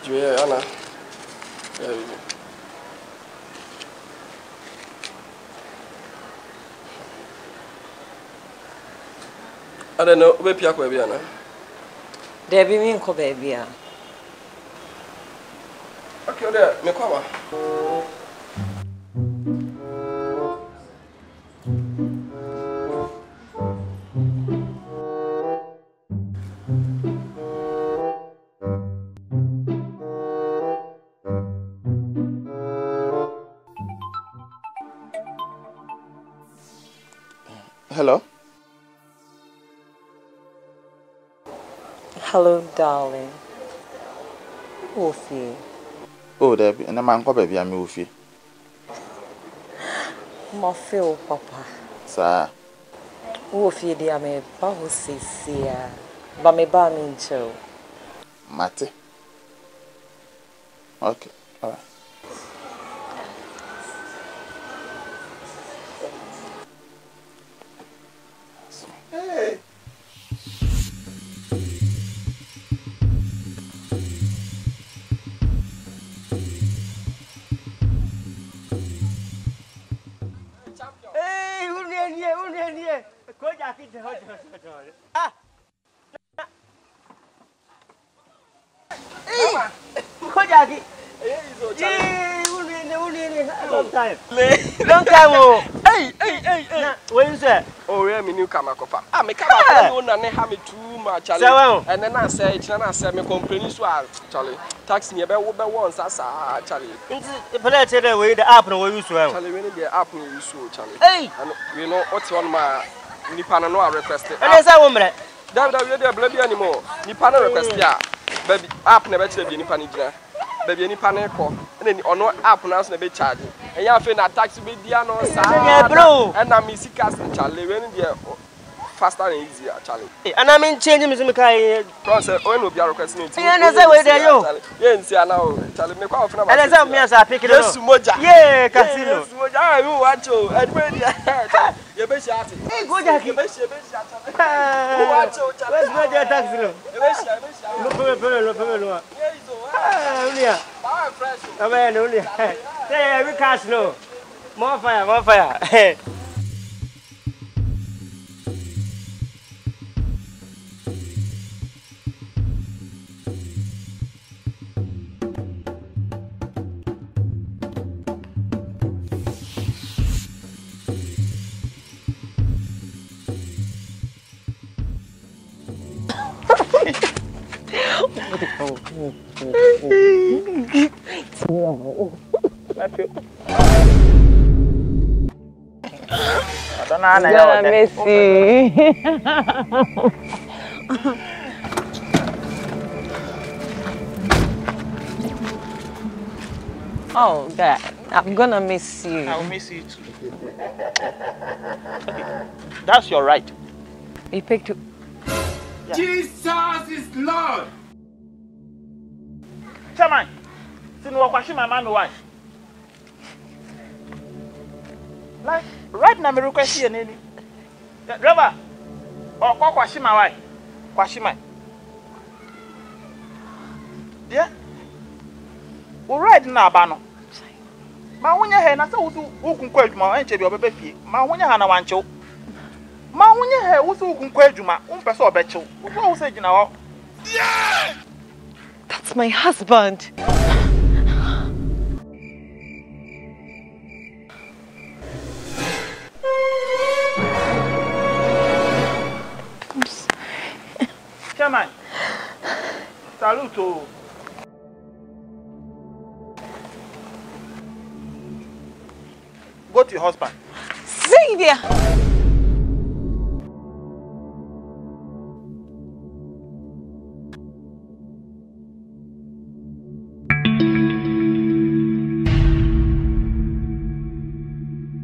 Julia, Anna. I don't know, where Piaco Biana. There be me baby. Okay, there, Mekoma. Hello? Hello, darling. Woofy. Oh, Debbie, and a man called baby, I'm Woofy. My feel, Papa. Sir. Woofy, dear, me, Bahusi, Sia. But me, Barmin, too. Matty. Okay, all right. Hey. Ah! Hey! Kojaki! Long time. Long time. Hey! What you say? Oh, yeah, me new camera. Ah, me camera. No, no, have me too much, Charlie. And then I said, me complaining so Charlie. Tax me about what once, Charlie. The police said that way the app no use well. Charlie, when the app no use so, Charlie. Hey! And you know what's on my Nipana no requested. And there's a woman. That baby anymore. Nipana request ya. Baby app never to be Nipanija. Baby any panico. And then on no app now be charging. And you have a taxi with Diano, and I'm missing casting Charlie when they're faster and easier, Charlie. And I'm in changing Miss Mackay. When will be a requesting? Yes, I will there you. Yes, I know. Charlie, make off. And as I'm here, I pick it up. Moja. Yeah, Casino. Moja, you want to. And when you're best at it. Hey, go Jackie. Who want to? Let's go to taxi. Look, yeah. I'm only. Hey, we can't know. More fire, more fire. Oh, Dad, I'm gonna miss you. I'll miss you too. Okay. That's your right. You picked up. Yeah. Jesus is Lord. Chairman, since we're questioning my mommy wife. Like, right now, I'm requesting any. Driver, or question my wife. Question my. Yeah? We're right now, Bano. Ma wunya he na se wusu ukun adwuma enche bi obebefie ma wunya ha na wanchew ma wunya he wusu ukun adwuma umpese obechew wo wusu gina wo. That's my husband. Chairman, salute. Go to your husband. Sing there.